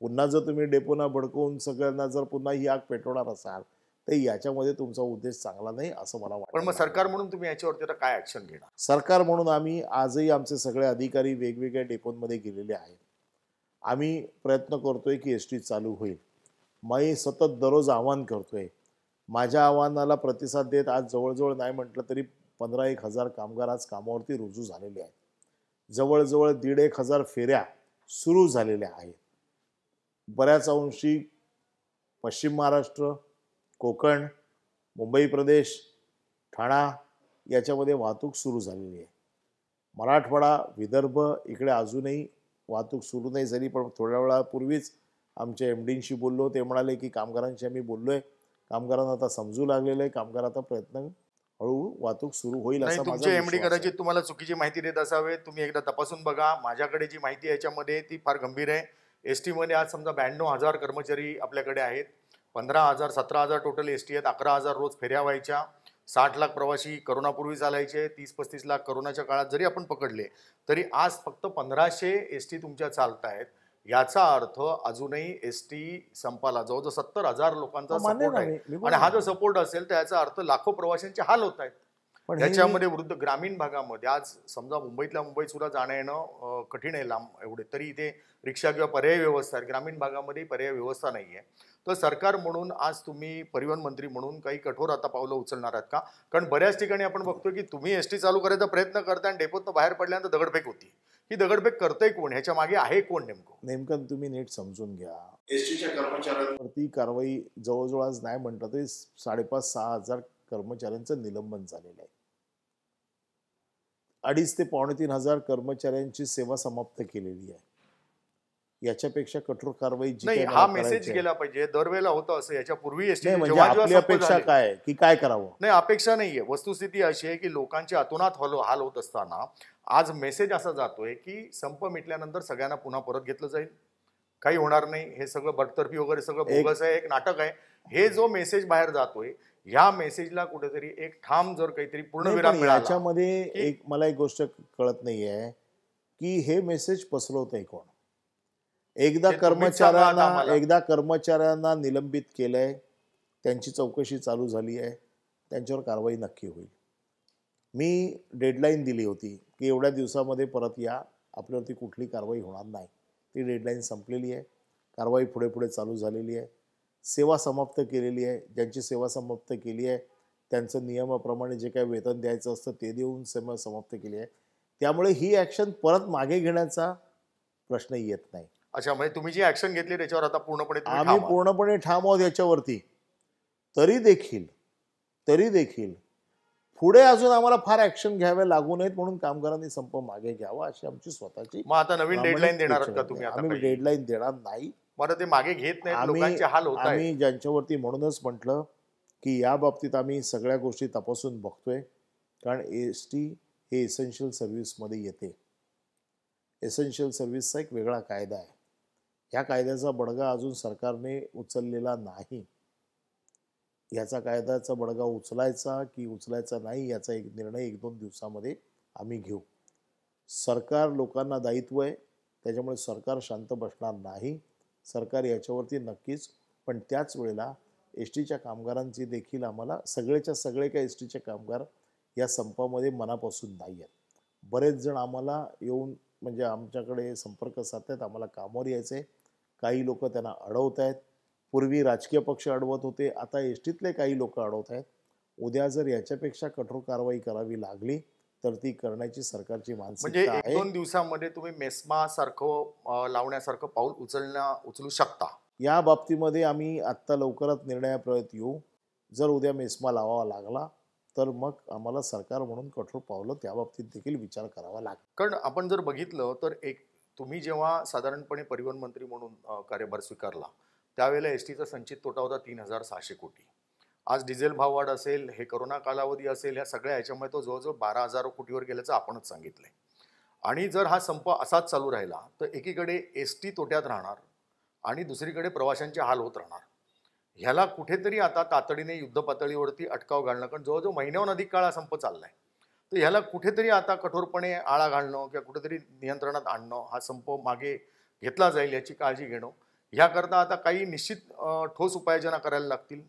पुन्हा जर तुम्ही डेपोना भडकवून सगळ्यांना जर पुन्हा ही आग पेटवणार असाल तर याच्यामध्ये तुमचा उद्देश चांगला नाही असं मला पण मग वाटतं. सरकार म्हणून तुम्ही याच्यावरती आता काय ऍक्शन घेणार? सरकार म्हणून आम्ही आजही आमचे सगळे अधिकारी वेगवेगळ्या डेपोंमध्ये गेलेले आहेत. आम्ही प्रयत्न करतोय की एस टी चालू होईल. मी सतत दररोज आवाहन करतोय. माझ्या आव्हानाला प्रतिसाद देत आज जवळजवळ नाही म्हटलं तरी 15,000 कामगार आज कामावरती रुजू झालेले आहेत. जवळजवळ 1,500 फेऱ्या सुरू झालेल्या आहेत. बऱ्याच अंशी पश्चिम महाराष्ट्र, कोकण, मुंबई प्रदेश, ठाणा याच्यामध्ये वाहतूक सुरू झालेली आहे. मराठवाडा, विदर्भ इकडे अजूनही वाहतूक सुरू नाही झाली. पण थोड्या वेळापूर्वीच आमच्या एमडींशी बोललो, ते म्हणाले की कामगारांशी आम्ही बोललोय, कामगारांना आता समजू लागलेलं आहे, कामगार आता प्रयत्न हळूहळू वाहतूक सुरू होईल नाही असा माझा तुमचे एमडी विश्वास आहे. कदाचित तुम्हाला चुकीची माहिती देत असावे. तुम्ही एकदा तपासून बघा. माझ्याकडे जी माहिती आहे याच्यामध्ये ती फार गंभीर आहे. एस मध्ये आज समजा 92,000 कर्मचारी आपल्याकडे आहेत. 15,000 17,000 टोटल एस टी आहेत. 11,000 रोज फेऱ्या व्हायच्या. 60 लाख प्रवासी करोनापूर्वी चालायचे. 30-35 लाख करोनाच्या काळात जरी आपण पकडले तरी आज फक्त 1,500 एस टी तुमच्या चालत आहेत. याचा अर्थ अजूनही एस टी संपाला जवळजवळ 70,000 लोकांचा मान्य सपोर्ट नाही, आहे. मी आणि हा बोललो. जो सपोर्ट असेल तर याचा अर्थ लाखो प्रवाशांचे हाल होत आहेत. पण हे याच्यामध्ये वृद्ध ग्रामीण भागामध्ये आज समजा मुंबईतल्या मुंबईत सुद्धा जाणं येणं कठीण आहे लांब एवढे, तरी इथे रिक्षा किंवा पर्यायी व्यवस्था आहे. ग्रामीण भागामध्ये पर्यायी व्यवस्था नाही आहे. तर सरकार म्हणून आज तुम्ही परिवहन मंत्री म्हणून काही कठोर आता पावलं उचलणार आहात का? कारण बऱ्याच ठिकाणी आपण बघतोय की तुम्ही एस टी चालू करायचा प्रयत्न करताय आणि डेपोतनं बाहेर पडल्यानंतर दगडफेक होती. ही दगडफेक करतंय कोण? ह्याच्या मागे आहे कोण नेमकं? नेमकं तुम्ही नीट समजून घ्या. एस टीच्या कर्मचाऱ्यांवरती कारवाई जवळजवळ आज नाही म्हटलं तरी 5,500-6 हजार कर्मचाऱ्यांचं निलंबन झालेलं आहे. 2,500 ते 3,500 हजार कर्मचाऱ्यांची सेवा समाप्त केलेली आहे. याच्यापेक्षा कठोर कारवाई जी नाही, काही हा मला मेसेज करायची आहे. गेला पाहिजे. दरवेळेला होतं असं. याच्यापूर्वी एस नाही, टी म्हणजे जेव्हा आपली जेव्हा संप अपेक्षा झाले, काय आहे की काय करावं? नाही अपेक्षा नाहीये. वस्तुस्थिती अशी आहे की लोकांचे अतोनात हाल होत असताना आज मेसेज असा जातोय की संप मिटल्यानंतर सगळ्यांना पुन्हा परत घेतलं जाईल, काही होणार नाही, हे सगळं बडतर्फी वगैरे सगळं बोगस आहे, एक नाटक आहे. हे जो मेसेज बाहेर जातोय ह्या मेसेजला कुठेतरी एक ठाम जर काहीतरी नाही, पूर्णविराम पण मिळाला. याच्यामध्ये मला एक गोष्ट कळत नाहीये की हे मेसेज पसरवतंय कोण? ते तुम्हीच सांगा आता आम्हाला. एकदा कर्मचाऱ्यांना निलंबित केलंय, त्यांची चौकशी चालू झाली आहे, त्यांच्यावर कारवाई नक्की होईल. मी डेडलाईन दिली होती की एवढ्या दिवसामध्ये परत या, आपल्यावरती कुठली कारवाई होणार नाही. ती डेडलाईन संपलेली आहे. कारवाई पुढे पुढे चालू झालेली आहे. सेवा समाप्त केलेली आहे. ज्यांची सेवा समाप्त केली आहे त्यांचं नियमाप्रमाणे जे काही वेतन द्यायचं असतं ते देऊन सेवा समाप्त केली आहे. त्यामुळे ही ॲक्शन परत मागे घेण्याचा प्रश्न येत नाही. अच्छा, म्हणजे तुम्ही जी ऍक्शन घेतली त्याच्यावर आता पूर्णपणे तुम्ही आम्ही ठाम आहात. पूर्णपणे ठाम आहोत याच्यावरती. तरी देखील पुढे अजून आम्हाला फार ऍक्शन घ्याव्या लागू नयेत म्हणून कामगारांनी संप मागे घ्यावा अशी आमची स्वतःची मग आता नवीन डेडलाईन देणार आहात का प्रामाणिक तुम्ही इच्छा आहे. आता आम्ही काही? डेडलाईन देणार नाही. मला ते मागे घेत नाहीत, लोकांचे हाल होत आहेत. आम्ही ज्यांच्यावरती म्हणूनच म्हटलं की या बाबतीत आम्ही सगळ्या गोष्टी तपासून बघतोय. कारण एसटी हे एसेन्शियल सर्व्हिसमध्ये येते. एसेन्शियल सर्व्हिसचा एक वेगळा कायदा आहे. ह्या कायद्याचा बडगा अजून सरकारने उचललेला नाही. याचा कायद्याचा बडगा उचलायचा की उचलायचा नाही याचा एक निर्णय 1-2 दिवसामध्ये आम्ही घेऊ. सरकार लोकांना दायित्व आहे, त्याच्यामुळे सरकार शांत बसणार नाही. सरकार याच्यावरती नक्कीच, पण त्याच वेळेला एस टीच्या कामगारांची देखील आम्हाला सगळेच्या सगळे काही एस टीचे कामगार या संपामध्ये मनापासून नाही आहेत. बरेच जण आम्हाला येऊन म्हणजे आमच्याकडे संपर्क साधतात, आम्हाला कामावर यायचं आहे. काही लोक त्यांना अडवत आहेत. पूर्वी राजकीय पक्ष अडवत होते, आता एस टीतले काही लोक अडवत आहेत. उद्या जर याच्यापेक्षा कठोर कारवाई करावी लागली तर ती करण्याची सरकारची म्हणजे मानसिकता आहे. 1-2 दिवसामध्ये तुम्ही मेस्मा सारखं लावण्यासारखं पाऊल उचलू शकता. या बाबतीमध्ये आम्ही आत्ता लवकरात निर्णयाप्रत येऊ. जर उद्या मेस्मा लावावा लागला तर मग आम्हाला सरकार म्हणून कठोर पावलं त्या बाबतीत देखील विचार करावा लागेल. कारण आपण जर बघितलं तर तुम्ही जेव्हा साधारणपणे परिवहन मंत्री म्हणून कार्यभार स्वीकारला त्यावेळेला एस टीचा संचित तोटा होता 3,600 कोटी. आज डिझेल भाववाढ असेल, हे करोना कालावधी असेल, ह्या सगळ्या ह्याच्यामुळे तो जवळजवळ 12,000 कोटीवर गेल्याचं आपणच सांगितलंय. आणि जर हा संप असाच चालू राहिला तर एकीकडे एस टी तोट्यात राहणार आणि दुसरीकडे प्रवाशांचे हाल होत राहणार. ह्याला कुठेतरी आता तातडीने युद्ध पातळीवरती अटकाव घालणं, कारण जवळजवळ महिन्याहून अधिक काळ हा संप चाललाय, तर ह्याला कुठेतरी आता कठोरपणे आळा घालणं किंवा कुठेतरी नियंत्रणात आणणं, हा संप मागे घेतला जाईल याची काळजी घेणं, ह्याकरता आता काही निश्चित ठोस उपाययोजना करायला लागतील.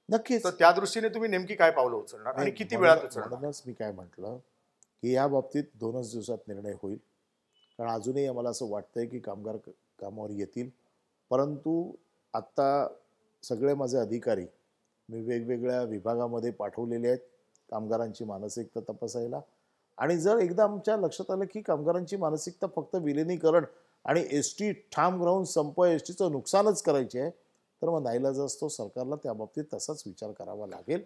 नक्कीच. तर त्या दृष्टीने तुम्ही नेमकी काय पावलं उचलणार आणि किती म्हणून- वेळात उचलणार? म्हणूनच मी काय म्हटलं की या बाबतीत 2च दिवसात निर्णय होईल. कारण अजूनही आम्हाला असं वाटतंय की कामगार कामावर येतील. परंतु आत्ता सगळे माझे अधिकारी मी वेगवेगळ्या विभागामध्ये पाठवलेले आहेत कामगारांची मानसिकता तपासायला. आणि जर एकदा आमच्या लक्षात आलं की कामगारांची मानसिकता फक्त विलिनीकरण आणि एस टी ठाम राहून संप एस टीचं नुकसानच करायचे आहे तर मग नाईलाज असतो सरकारला त्या बाबतीत तसाच विचार करावा लागेल.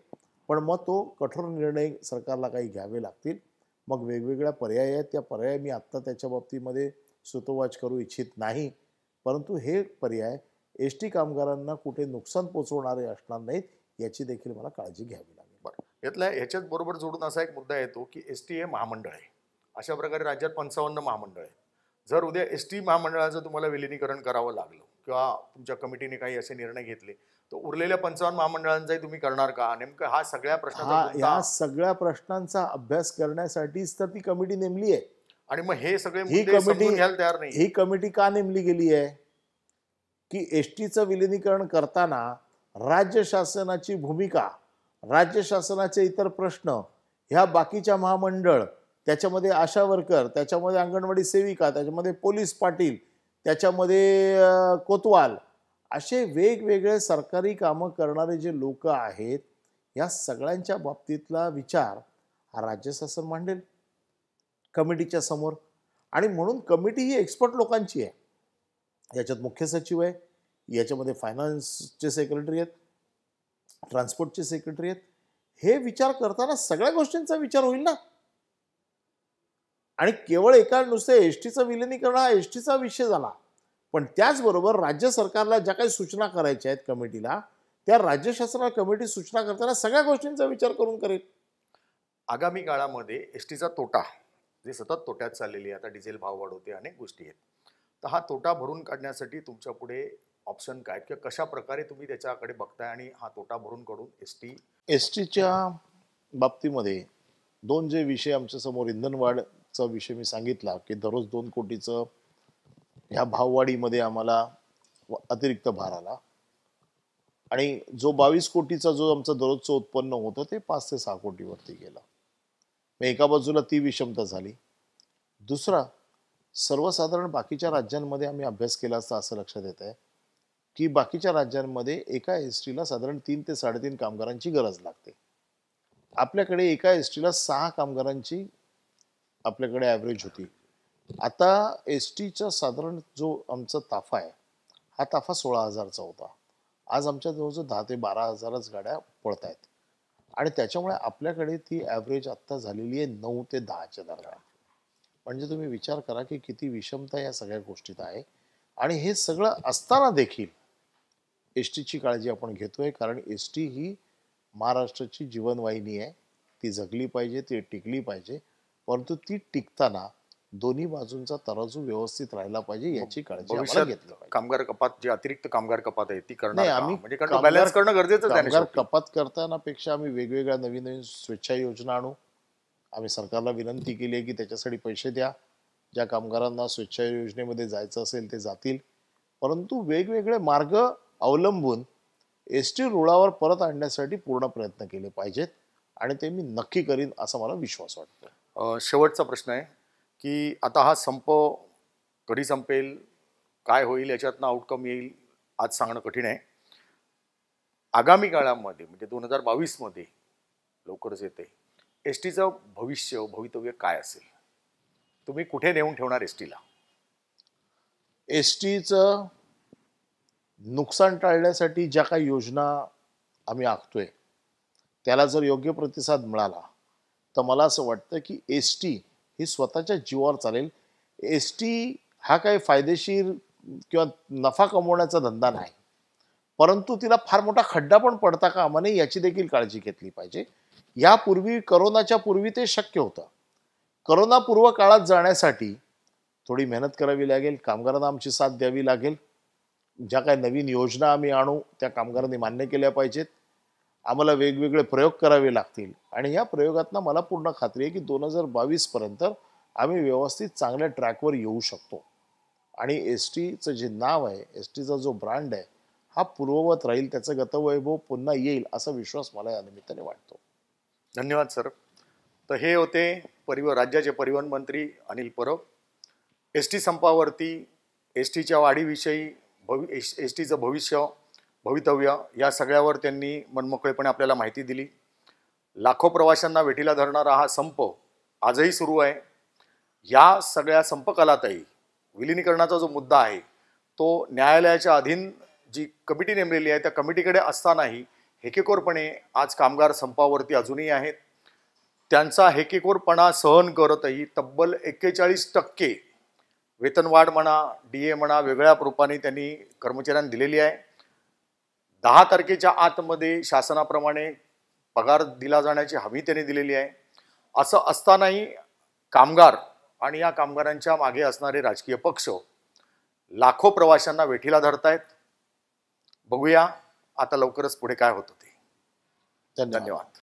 पण मग तो कठोर निर्णय सरकारला काही घ्यावे लागतील. मग वेगवेगळ्या पर्याय आहेत, त्या पर्याय मी आत्ता त्याच्या बाबतीमध्ये सूतोवाच करू इच्छित नाही. परंतु हे पर्याय एस टी कामगारांना कुठे नुकसान पोचवणारे असणार नाहीत याची देखील मला काळजी घ्यावी लागेल. बरं, ह्याच्याच बरोबर जोडून असा एक मुद्दा येतो की एस टी हे महामंडळ आहे. अशा प्रकारे राज्यात 55 महामंडळ आहेत. जर उद्या एस टी महामंडळाचं तुम्हाला विलिनीकरण करावं लागलं किंवा तुमच्या कमिटीने काही असे निर्णय घेतले तर उरलेल्या 55 महामंडळांचाही तुम्ही करणार का? नेमकं हा सगळ्या या सगळ्या प्रश्नांचा अभ्यास करण्यासाठीच तर ती कमिटी नेमली आहे. आणि मग हे सगळे मुद्दे समजून घ्यायला तयार नाही. ही कमिटी का नेमली गेली आहे की एस टीचं विलिनीकरण करताना राज्य शासनाची भूमिका, राज्य शासनाचे इतर प्रश्न, ह्या बाकीच्या महामंडळ, त्याच्यामध्ये आशा वर्कर, त्याच्यामध्ये अंगणवाडी सेविका, त्याच्यामध्ये पोलीस पाटील, त्याच्यामध्ये कोतवाल, असे वेगवेगळे सरकारी कामं करणारे जे लोक आहेत या सगळ्यांच्या बाबतीतला विचार हा राज्य शासन मांडेल कमिटीच्या समोर. आणि म्हणून कमिटी ही एक्सपर्ट लोकांची आहे. याच्यात मुख्य सचिव आहे, याच्यामध्ये फायनान्सचे सेक्रेटरी आहेत, ट्रान्सपोर्टचे सेक्रेटरी आहेत. हे विचार करताना सगळ्या गोष्टींचा विचार होईल ना. आणि केवळ एका नुसते एस टीचं विलिनीकरण हा एस टीचा विषय झाला, पण त्याचबरोबर राज्य सरकारला ज्या काही सूचना करायच्या आहेत कमिटीला, त्या राज्य शासनाला कमिटी सूचना करताना सगळ्या गोष्टींचा विचार करून करेल. आगामी काळामध्ये एस टीचा तोटा जे सतत तोट्यात चाललेली आहे, आता डिझेल भाव वाढ होते, अनेक गोष्टी आहेत, तर हा तोटा भरून काढण्यासाठी तुमच्या पुढे ऑप्शन काय किंवा कशा प्रकारे तुम्ही त्याच्याकडे बघताय आणि हा तोटा भरून काढून एस टीच्या बाबतीमध्ये 2 जे विषय आमच्या समोर, इंधनवाढचा विषय मी सांगितला की दररोज 2 कोटीचं ह्या भाववाढीमध्ये आम्हाला अतिरिक्त भार आला आणि जो 22 कोटीचा जो आमचं दररोजचं उत्पन्न होतं ते 5 ते 6 कोटीवरती गेलं. एका बाजूला ती विषमता झाली. दुसरा सर्वसाधारण बाकीच्या राज्यांमध्ये आम्ही अभ्यास केला असता असं लक्षात येत आहे की बाकीच्या राज्यांमध्ये एका एस टीला साधारण 3 ते 3.5 कामगारांची गरज लागते. आपल्याकडे एका एस टीला 6 कामगारांची आपल्याकडे ॲव्हरेज होती. आता एस टीचा साधारण जो आमचा ताफा आहे हा ताफा 16,000चा होता. आज आमच्या जवळजवळ 10 ते 12,000च गाड्या पळत आहेत आणि त्याच्यामुळे आपल्याकडे ती ॲव्हरेज आत्ता झालेली आहे 9 ते 10च्या दरम्यान. म्हणजे तुम्ही विचार करा की किती विषमता या सगळ्या गोष्टीत आहे. आणि हे सगळं असताना देखील एस टीची काळजी आपण घेतोय, कारण एस टी ही महाराष्ट्राची जीवनवाहिनी आहे. ती जगली पाहिजे, ती टिकली पाहिजे, परंतु ती टिकताना दोन्ही बाजूंचा तराजू व्यवस्थित राहिला पाहिजे याची काळजी आम्हाला भविष्यात घेतली पाहिजे. कामगार कपात, जी अतिरिक्त कामगार कपात आहे ती करणार नाही, का? आम्ही म्हणजे कारण कामगार- बॅलन्स करणं गरजेचं आहे ना कामगार शेवटी. कपात करताना पेक्षा आम्ही वेगवेगळ्या नवीन नवीन स्वेच्छा योजना आणू. आम्ही सरकारला विनंती केली आहे की त्याच्यासाठी पैसे द्या. ज्या कामगारांना स्वेच्छा योजनेमध्ये जायचं असेल ते जातील, परंतु वेगवेगळे मार्ग अवलंबून एस टी रुळावर परत आणण्यासाठी पूर्ण प्रयत्न केले पाहिजेत आणि ते मी नक्की करीन असा मला विश्वास वाटतो. शेवटचा प्रश्न आहे की आता हा संप कधी संपेल, काय होईल, याच्यातनं आउटकम येईल आज सांगणं कठीण आहे. आगामी काळामध्ये म्हणजे 2022 मध्ये लवकरच येते, एस टीचं भवितव्य काय असेल? तुम्ही कुठे नेऊन ठेवणार एस टीला? एस टीचं नुकसान टाळण्यासाठी ज्या काही योजना आम्ही आखतोय त्याला जर योग्य प्रतिसाद मिळाला तर मला असं वाटतं की एस टी ही स्वतःच्या जीवावर चालेल. एस टी हा काही फायदेशीर किंवा नफा कमवण्याचा धंदा नाही, परंतु तिला फार मोठा खड्डा पण पडता कामा नये याची देखील काळजी घेतली पाहिजे. यापूर्वी करोनाच्या पूर्वी ते शक्य होतं. करोनापूर्व काळात जाण्यासाठी थोडी मेहनत करावी लागेल, कामगारांना आमची साथ द्यावी लागेल. ज्या काही नवीन योजना आम्ही आणू त्या कामगारांनी मान्य केल्या पाहिजेत. आम्हाला वेगवेगळे प्रयोग करावे लागतील आणि या प्रयोगातनं मला पूर्ण खात्री आहे की 2022 पर्यंत आम्ही व्यवस्थित चांगल्या ट्रॅकवर येऊ शकतो आणि एस टीचं जे नाव आहे, एस टीचा जो ब्रँड आहे हा पूर्ववत राहील, त्याचं गतवैभव पुन्हा येईल असा विश्वास मला या निमित्ताने वाटतो. धन्यवाद सर. तर हे होते राज्याचे परिवहन मंत्री अनिल परब. एस टी संपावरती, एस टीच्या वाढीविषयी, एस टीचं भवितव्य या सगळ्यावर त्यांनी मनमोकळेपणे आपल्याला माहिती दिली. लाखो प्रवाशांना वेठीला धरणारा हा संप आजही सुरू आहे. या सगळ्या संपकालातही विलिनीकरणाचा जो मुद्दा आहे तो न्यायालयाच्या अधीन जी कमिटी नेमलेली आहे त्या कमिटीकडे असतानाही हेकेखोरपणे आज कामगार संपावरती अजूनही आहेत. त्यांचा हेकेखोरपणा सहन करतही तब्बल 41% वेतनवाढ म्हणा, DA म्हणा, वेगळ्या रूपाने त्यांनी कर्मचाऱ्यांना दिलेली आहे. 10 तारखेच्या आतमध्ये शासनाप्रमाणे पगार दिला जाण्याची हमी त्यांनी दिलेली आहे. असं असतानाही कामगार आणि या कामगारांच्या मागे असणारे राजकीय पक्ष लाखो प्रवाशांना वेठीला धरतायत. बघूया आता लवकरच पुढे काय होतं ते. धन्यवाद. धन्यवाद.